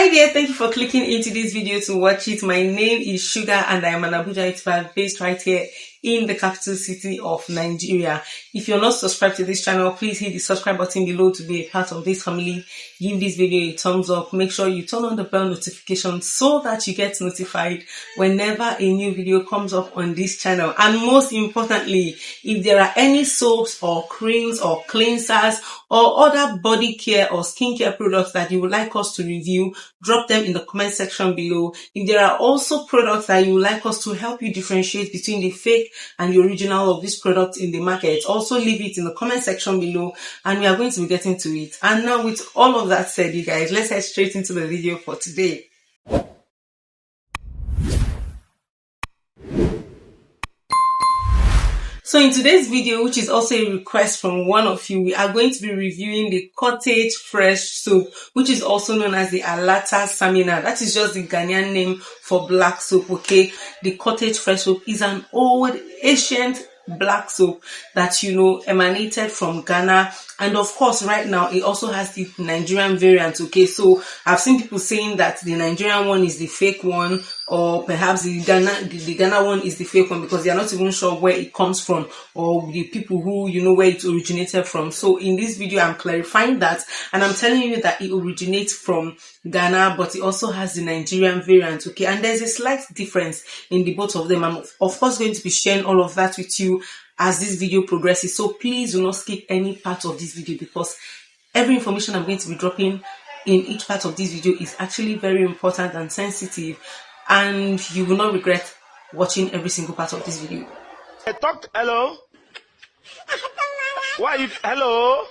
Hi there, thank you for clicking into this video to watch it. My name is Shuga and I am an Abuja YouTuber based right here in the capital city of Nigeria. If you're not subscribed to this channel, please hit the subscribe button below to be a part of this family. Give this video a thumbs up. Make sure you turn on the bell notification so that you get notified whenever a new video comes up on this channel. And most importantly, if there are any soaps or creams or cleansers or other body care or skincare products that you would like us to review, drop them in the comment section below. If there are also products that you would like us to help you differentiate between the fake and the original of this product in the market, also leave it in the comment section below and we are going to be getting to it. And now with all of that said, you guys, let's head straight into the video for today. So in today's video, which is also a request from one of you, we are going to be reviewing the COTTAGE Fresh Soap, which is also known as the ALATA SAMINA. That is just the Ghanaian name for black soap, okay? The COTTAGE Fresh Soap is an old, ancient black soap that, you know, emanated from Ghana. And of course, right now, it also has the Nigerian variant, okay? So I've seen people saying that the Nigerian one is the fake one, or perhaps the Ghana one is the fake one because they are not even sure where it comes from or the people who, you know, where it originated from. So in this video, I'm clarifying that and I'm telling you that it originates from Ghana, but it also has the Nigerian variant, okay? And there's a slight difference in the both of them. I'm of course going to be sharing all of that with you as this video progresses. So please do not skip any part of this video because every information I'm going to be dropping in each part of this video is actually very important and sensitive, and you will not regret watching every single part of this video. Hello? Why you, hello?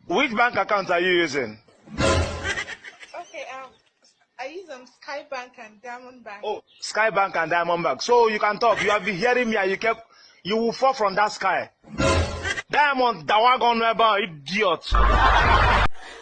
Which bank account are you using? Okay, I use Sky Bank and Diamond Bank. Oh, Sky Bank and Diamond Bank. So you can talk. You have been hearing me and you will fall from that sky. Diamond, the wagon never, idiot.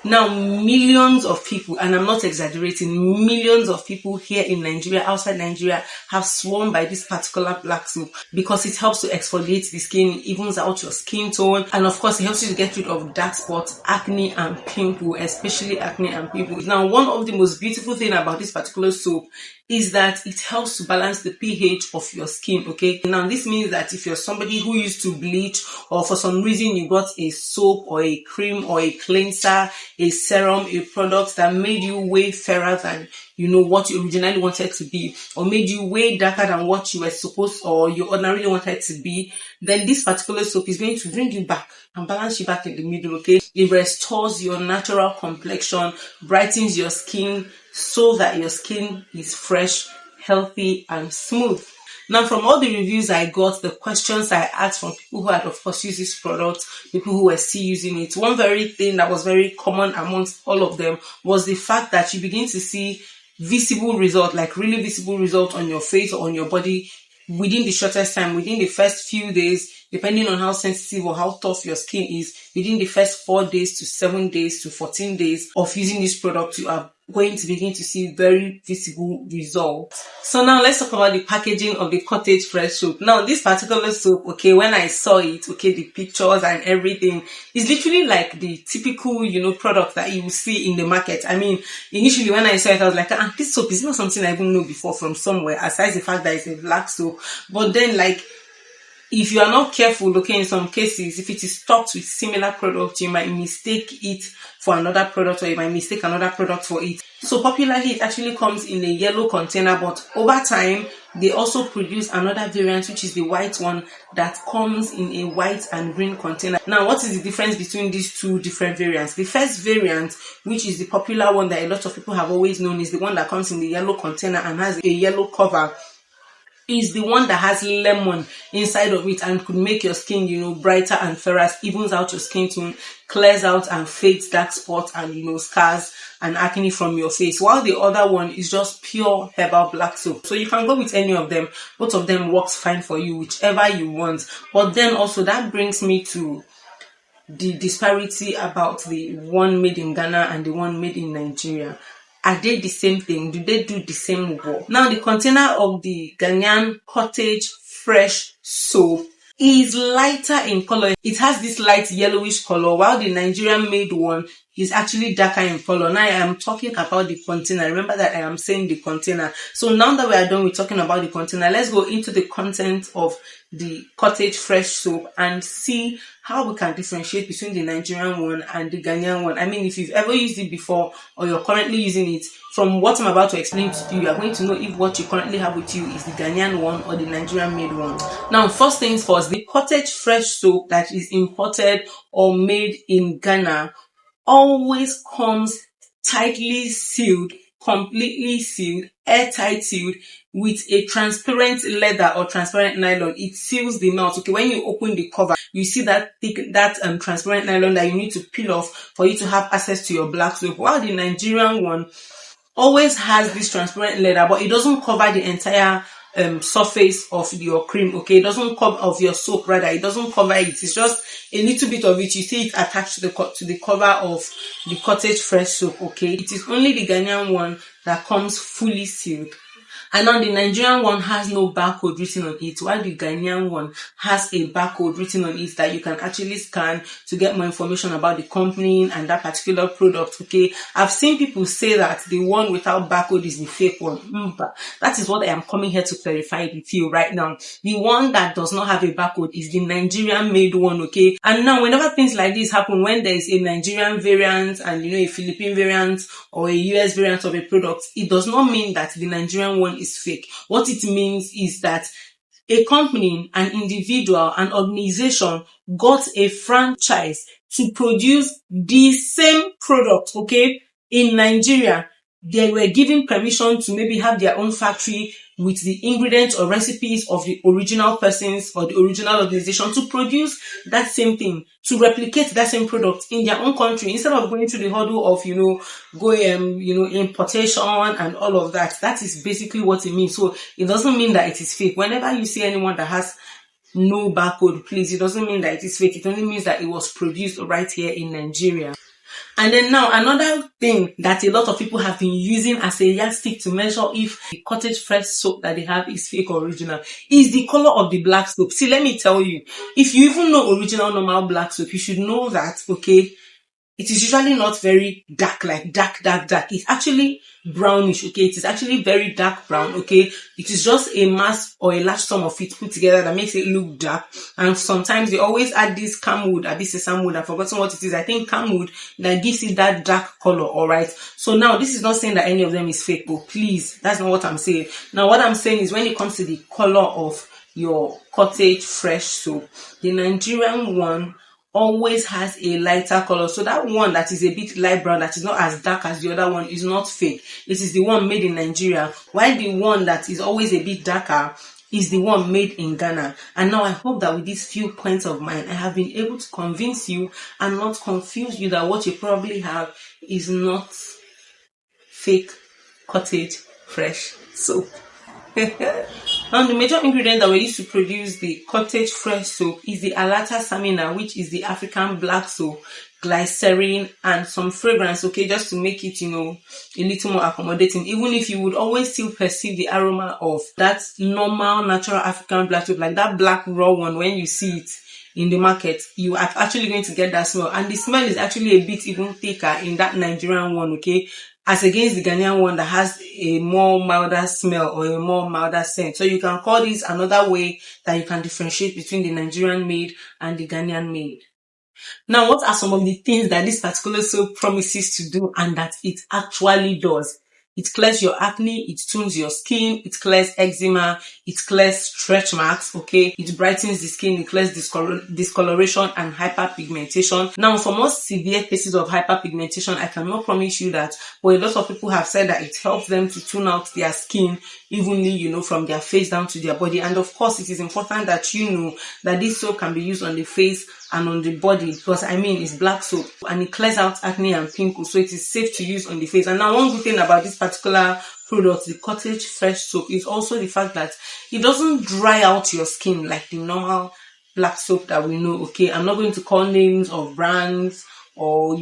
Now, millions of people, and I'm not exaggerating, millions of people here in Nigeria, outside Nigeria, have sworn by this particular black soap because it helps to exfoliate the skin, evens out your skin tone, and of course, it helps you to get rid of dark spots, acne, and pimple, especially acne and pimples. Now, one of the most beautiful things about this particular soap is that it helps to balance the pH of your skin, okay? Now, this means that if you're somebody who used to bleach or for some reason you got a soap or a cream or a cleanser, a serum, a product that made you way fairer than, you know, what you originally wanted to be, or made you way darker than what you were supposed or you ordinarily wanted to be, then this particular soap is going to bring you back and balance you back in the middle, okay? It restores your natural complexion, brightens your skin so that your skin is fresh, healthy, and smooth. Now, from all the reviews I got, the questions I asked from people who had, of course, used this product, people who were still using it, one very thing that was very common amongst all of them was the fact that you begin to see visible result, like really visible result on your face or on your body within the shortest time, within the first few days, depending on how sensitive or how tough your skin is, within the first 4 days to 7 days to 14 days of using this product, you are going to begin to see very visible results. So now let's talk about the packaging of the COTTAGE Fresh Soap. Now, this particular soap, okay, when I saw it, okay, the pictures and everything, is literally like the typical, you know, product that you will see in the market. I mean, initially when I saw it, I was like, this soap is not something I even know before from somewhere, aside the fact that it's a black soap. But then, like, if you are not careful, okay, in some cases, if it is stocked with similar products, you might mistake it for another product, or you might mistake another product for it. So popularly, it actually comes in a yellow container, but over time, they also produce another variant, which is the white one that comes in a white and green container. Now, what is the difference between these two different variants? The first variant, which is the popular one that a lot of people have always known, is the one that comes in the yellow container and has a yellow cover. Is the one that has lemon inside of it and could make your skin, you know, brighter and fairer, evens out your skin tone, clears out and fades dark spots and, you know, scars and acne from your face, while the other one is just pure herbal black soap. So you can go with any of them. Both of them works fine for you, whichever you want. But then also that brings me to the disparity about the one made in Ghana and the one made in Nigeria. Are they the same thing? Do they do the same work? Now, the container of the Ghanaian COTTAGE Fresh Soap is lighter in color. It has this light yellowish color, while the Nigerian made one is actually darker in color. Now I am talking about the container. Remember that I am saying the container. So now that we are done with talking about the container, let's go into the content of the Cottage Fresh soap and see how we can differentiate between the Nigerian one and the Ghanaian one. I mean, if you've ever used it before or you're currently using it, from what I'm about to explain to you, you are going to know if what you currently have with you is the Ghanaian one or the Nigerian made one. Now, first things first, the Cottage Fresh soap that is imported or made in Ghana always comes tightly sealed, completely sealed, airtight sealed, with a transparent leather or transparent nylon. It seals the mouth. Okay, when you open the cover, you see that thick, transparent nylon that you need to peel off for you to have access to your black soap. While the Nigerian one always has this transparent leather, but it doesn't cover the entire surface of your cream. Okay, it doesn't cover of your soap, rather it doesn't cover it. It's just a little bit of it. You see it attached to the cover of the Cottage Fresh soap. Okay, it is only the Ghanaian one that comes fully sealed. And now the Nigerian one has no barcode written on it, while the Ghanaian one has a barcode written on it that you can actually scan to get more information about the company and that particular product. Okay, I've seen people say that the one without barcode is the fake one. But that is what I am coming here to clarify with you right now. The one that does not have a barcode is the Nigerian made one. Okay, and now whenever things like this happen, when there is a Nigerian variant and a Philippine variant or a US variant of a product, it does not mean that the Nigerian one is fake. What it means is that a company, an individual, an organization got a franchise to produce the same product, okay, in Nigeria. They were given permission to maybe have their own factory with the ingredients or recipes of the original persons or the original organization to produce that same thing, to replicate that same product in their own country, instead of going through the hurdle of, importation and all of that. That is basically what it means. So it doesn't mean that it is fake. Whenever you see anyone that has no barcode, please, it doesn't mean that it is fake. It only means that it was produced right here in Nigeria. And then now another thing that a lot of people have been using as a yardstick to measure if the Cottage Fresh soap that they have is fake or original is the color of the black soap. See, let me tell you, if you even know original normal black soap, you should know that, okay, it is usually not very dark, like dark. It's actually brownish, okay? It is actually very dark brown, okay? It is just a mass or a large sum of it put together that makes it look dark. And sometimes they always add this camwood, sesame wood, I've forgotten what it is. I think camwood that gives it that dark color, alright? So now this is not saying that any of them is fake, but please, that's not what I'm saying. Now what I'm saying is when it comes to the color of your Cottage Fresh soap, the Nigerian one always has a lighter color. So that one that is a bit light brown, that is not as dark as the other one, is not fake. This is the one made in Nigeria, while the one that is always a bit darker is the one made in Ghana. And now I hope that with these few points of mine, I have been able to convince you and not confuse you that what you probably have is not fake Cottage Fresh soap. Now, the major ingredient that we use to produce the Cottage Fresh soap is the ALATA SAMINA, which is the African black soap, glycerin, and some fragrance, okay, just to make it, a little more accommodating. Even if you would always still perceive the aroma of that normal, natural African black soap, like that black raw one, when you see it in the market, you are actually going to get that smell. And the smell is actually a bit even thicker in that Nigerian one, okay, as against the Ghanaian one that has a more milder smell or a more milder scent. So you can call this another way that you can differentiate between the Nigerian made and the Ghanaian made. Now, what are some of the things that this particular soap promises to do and that it actually does? It clears your acne, it tones your skin, it clears eczema, it clears stretch marks, okay? It brightens the skin, it clears discoloration and hyperpigmentation. Now, for most severe cases of hyperpigmentation, I cannot promise you that, but a lot of people have said that it helps them to tune out their skin evenly, from their face down to their body. And of course, it is important that you know that this soap can be used on the face and on the body, because it's black soap and it clears out acne and pimples, so it is safe to use on the face. And now one good thing about this particular product, the Cottage Fresh soap, is also the fact that it doesn't dry out your skin like the normal black soap that we know, okay? I'm not going to call names of brands or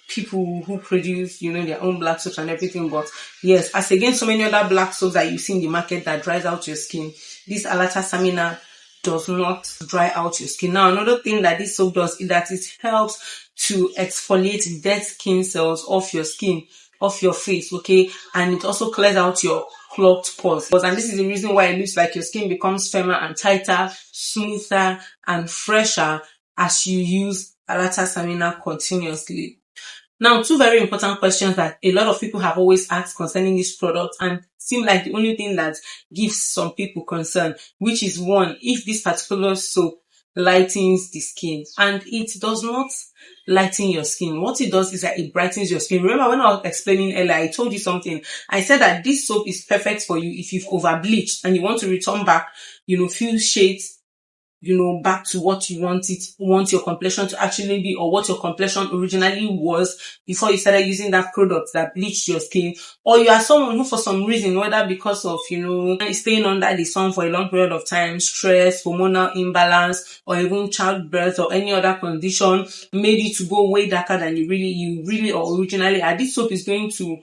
people who produce their own black soaps and everything, but yes, as against so many other black soaps that you see in the market that dries out your skin, this ALATA SAMINA does not dry out your skin. Now, another thing that this soap does is that it helps to exfoliate dead skin cells off your skin, off your face, okay? And it also clears out your clogged pores. And this is the reason why it looks like your skin becomes firmer and tighter, smoother and fresher as you use ALATA SAMINA continuously. Now, two very important questions that a lot of people have always asked concerning this product and seem like the only thing that gives some people concern, which is one, if this particular soap lightens the skin. And it does not lighten your skin. What it does is that it brightens your skin. Remember when I was explaining earlier, I told you something. I said that this soap is perfect for you if you've over bleached and you want to return back, few shades, back to what you want your complexion to actually be, or what your complexion originally was before you started using that product that bleached your skin. Or you are someone who, for some reason, whether because of, staying under the sun for a long period of time, stress, hormonal imbalance, or even childbirth or any other condition made you to go way darker than you really or originally are. This soap is going to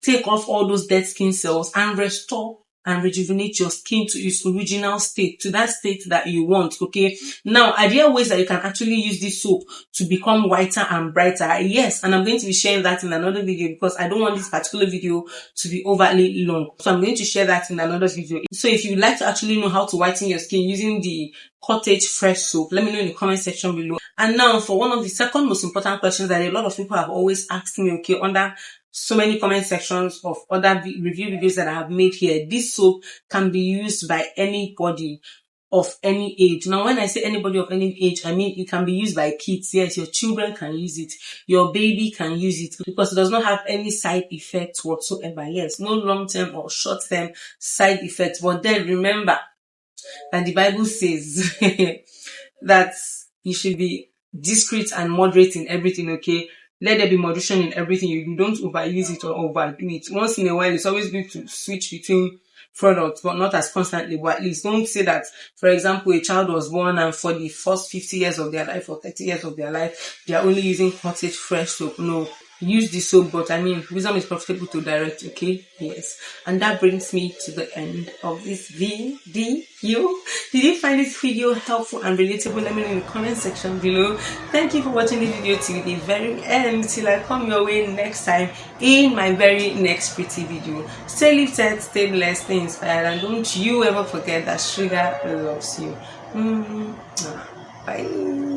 take off all those dead skin cells and restore and rejuvenate your skin to its original state, to that state that you want, okay? Now, are there ways that you can actually use this soap to become whiter and brighter? Yes, and I'm going to be sharing that in another video because I don't want this particular video to be overly long. So I'm going to share that in another video. So if you'd like to actually know how to whiten your skin using the COTTAGE fresh soap, let me know in the comment section below. And now for one of the second most important questions that a lot of people have always asked me, okay, under so many comment sections of other review videos that I have made here. This soap can be used by anybody of any age. Now, when I say anybody of any age, I mean it can be used by kids. Yes, your children can use it. Your baby can use it because it does not have any side effects whatsoever. Yes, no long-term or short-term side effects. But then remember that the Bible says that you should be discreet and moderate in everything, okay? Let there be moderation in everything. You don't overuse it or overdo it. Once in a while, it's always good to switch between products, but not as constantly. But at least don't say that, for example, a child was born and for the first 50 years of their life or 30 years of their life, they are only using COTTAGE fresh soap. No. Use the soap, but I mean, wisdom is profitable to direct, okay? Yes. And that brings me to the end of this video. Did you find this video helpful and relatable? Let me know in the comment section below. Thank you for watching this video till the very end, till I come your way next time in my very next pretty video. Stay lifted, stay blessed, stay inspired, and don't you ever forget that Shuga loves you. Bye.